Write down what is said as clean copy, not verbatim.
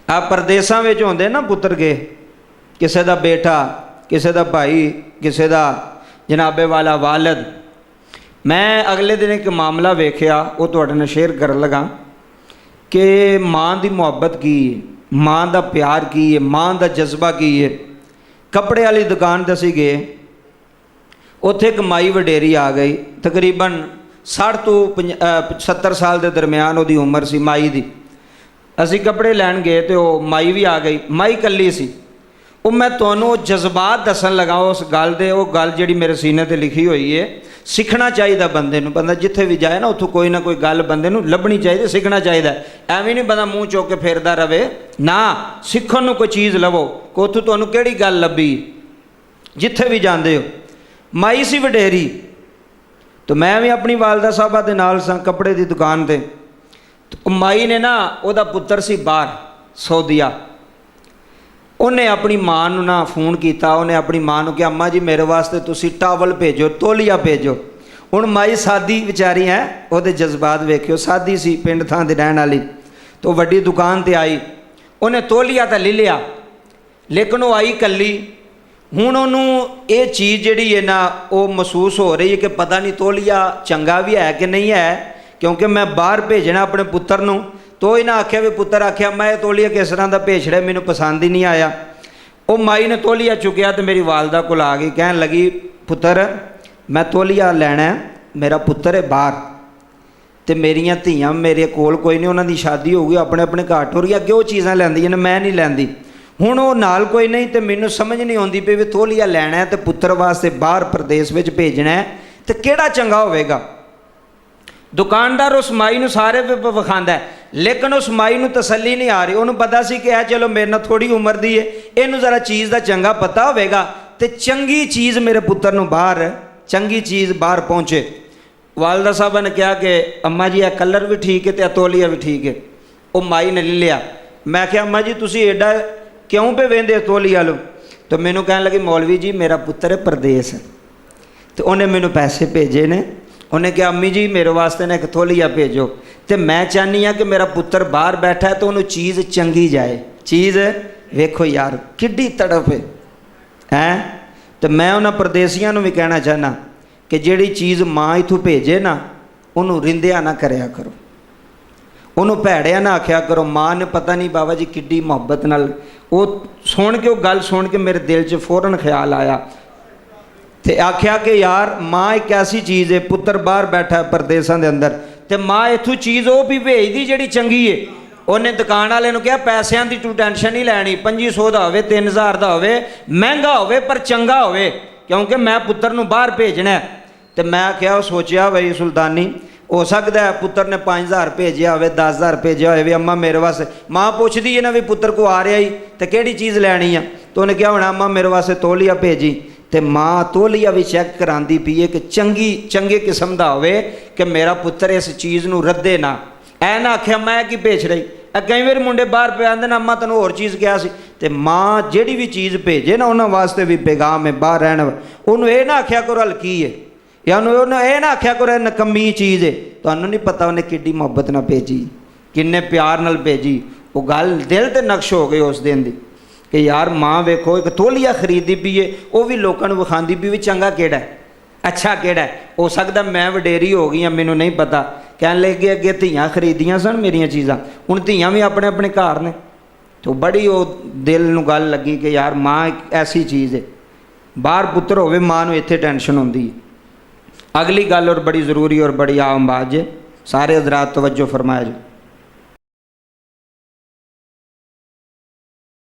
आ परदेसां विच होंदे ना पुत्र के, किसी का बेटा, किसी का भाई, किसी का जनाबे वाला वालद। मैं अगले दिन एक मामला वेख्या, वो तुहाडे नाल शेयर करन लगा कि माँ की मुहब्बत की है, माँ का प्यार की है, माँ का जज्बा की है। कपड़े वाली दुकान ते असीं गए, उत्थे एक माई वडेरी आ गई, तकरीबन 60 तो 70 साल के दरम्यान उहदी उम्र सी माई दी। असीं कपड़े लैन गए तो माई भी आ गई, माई कल्ली सी। वो मैं तुहानूं जज्बात दसन लगा उस गल दे, वो गल जिहड़ी मेरे सीने ते लिखी हुई है। सीखना चाहिए बंदे नूं, बंदा जिथे भी जाए ना उत्थों कोई ना कोई गल बंदे नूं लभनी चाहिए, सीखना चाहिए। एवें नहीं बंदा मूँह चुक के फिरदा रवे ना, सीखण नूं कोई चीज़ लवो कि उत्थों तुहानूं किहड़ी गल लभी। जिथे भी जांदे हो, माई सी वडेरी, तो मैं भी अपनी वालदा साहबा दे नाल सां कपड़े की दुकान ते। तो माई ने ना, उहदा पुत्तर सी बाहर सऊदीया, उन्हें अपनी माँ नूं ना फोन किया, उन्हें अपनी माँ नूं कहा अम्मा जी मेरे वास्ते तुसी टावल भेजो, तौलिया भेजो। हुण माई सादी विचारी है, उहदे जज्बात वेखियो, सादी सी, पिंड थां दी रहण वाली। तो वड्डी दुकान ते आई, उन्हें तौलिया तो ले लिया, लेकिन वो आई कल्ली। हुण उहनूं ये चीज़ जिहड़ी है ना, वो महसूस हो रही है कि पता नहीं तौलिया चंगा भी है कि नहीं है, क्योंकि मैं बाहर भेजना अपने पुत्तर नूं। तो इन्हें आख्या भी, पुत्र आख्या मैं तौलिया किस तरह का भेज रहा, मैनूं पसंद ही नहीं आया। वो माई ने तौलिया चुकया तो मेरी वालदा कोल आ गई, कहन लगी पुत्र मैं तौलिया लैना है, मेरा पुत्र है बाहर, तो मेरियां धीआं मेरे कोल कोई नहीं, उन्हां दी शादी होगी, अपने अपने घर टुर गई, अगे वो चीज़ां लैंदियां ने, मैं नहीं लैंदी। हुण वो नाल कोई नहीं, तो मैनूं समझ नहीं आउंदी पई भी तौलिया लैना है तो पुत्र वास्ते बाहर प्रदेश विच भेजना है, तो किहड़ा चंगा होवेगा। दुकानदार उस माई नूं सारे विखांदा है, लेकिन उस माई नूं तसल्ली नहीं आ रही। उन्होंने पता सी कि चलो मेरे नाल थोड़ी उम्र दी है, इनू जरा चीज़ का चंगा पता होवेगा, तो चंगी चीज़ मेरे पुत्र नूं बाहर, चंगी चीज़ बाहर पहुँचे। वालदा साहबा ने कहा कि अम्मा जी यह कलर भी ठीक है तो तौलिया भी ठीक है। वो माई ने ले लिया। मैं क्या अम्मा जी तुसी एडा क्यों पे वेंदे तौलिया लो। तो मैनू कहन लगी मौलवी जी मेरा पुत्र है परदेस, तो उन्हें मैनू पैसे भेजे ने। उन्हें कहा अम्मी जी मेरे वास्ते ने एक तौलिया भेजो, तो मैं चाहनी हाँ कि मेरा पुत्र बाहर बैठा है तो उन्होंने चीज़ चंगी जाए। चीज़ वेखो यार किड्डी तड़प है। तो मैं उन्होंने परदेसियों भी कहना चाहना कि जिहड़ी चीज़ माँ इथों भेजे ना, उन्होंने रिंदिया ना करया करो, उन्होंने भैड़िया ना आख्या करो। माँ ने पता नहीं बाबा जी किड्डी मुहब्बत नाल, वो सुन के, वो गल सुन के मेरे दिल च फौरन ख्याल आया, तो आख्या कि यार माँ एक ऐसी चीज़ है, पुत्र बाहर बैठा है परदेसां दे अंदर, तो माँ इथों चीज़ वो भी भेजदी जिहड़ी चंगी है। उन्हें दुकान वाले नूं कहा पैसों की तू टेंशन नहीं लैनी, 2500 का होवे, 3000 का होवे, महंगा होवे पर चंगा होवे, क्योंकि मैं पुत्र नूं बाहर भेजना है। तो मैं आख्या सोचिया बई सुल्तानी हो सकता है पुत्र ने 5000 भेजा हो, 10000 भेजा हो, अम्मा मेरे वास्ते। माँ पूछती है ना भी पुत्र को आ रहा ही तो किहड़ी चीज़ लैनी है, तो उन्हें क्या होना अम्मा मेरे वास्ते तौलिया भेजी। तो माँ तौलिया भी चैक कराती पी है कि चंगी चंगे किस्म का होवे कि मेरा पुत्र इस चीज़ नूं रद्दे ना। ऐ ना आख्या मैं कि भेज रही, कई बार मुंडे बाहर पे आते ना अम्मा तेन होर चीज़ कहा सी। तो माँ जिहड़ी भी चीज़ भेजे ना उन्होंने वास्ते भी पैगाम है बाहर रहने, उन्होंने ये ना आख्या करो हल्की है, या उन्होंने ये ना आख्या करो नकमी चीज़ है। तुहानूं नहीं पता उन्हें किड्डी मुहब्बत नाल भेजी, किन्ने प्यार नाल भेजी। वो गल दिल ते नक्श हो गई उस दिन दी कि यार माँ वेखो एक तौलिया खरीदी पी है, वो भी लोगों को विखाती पी भी चंगा केड़ा है, अच्छा केड़ा है। हो सकता मैं वडेरी हो गई, मैनू नहीं पता। कहन लगे अगे धीआं खरीदियां सन मेरिया चीज़ां, हुण धीआं भी अपने अपने घर ने। तो बड़ी वो दिल नूं गल लगी कि यार माँ एक ऐसी चीज़ है, बाहर पुत्र होवे माँ नूं इत्थे टेंशन होंदी है। अगली गल और बड़ी ज़रूरी और बड़ी आम बात जे, सारे हज़रात तवज्जो फरमाया जी।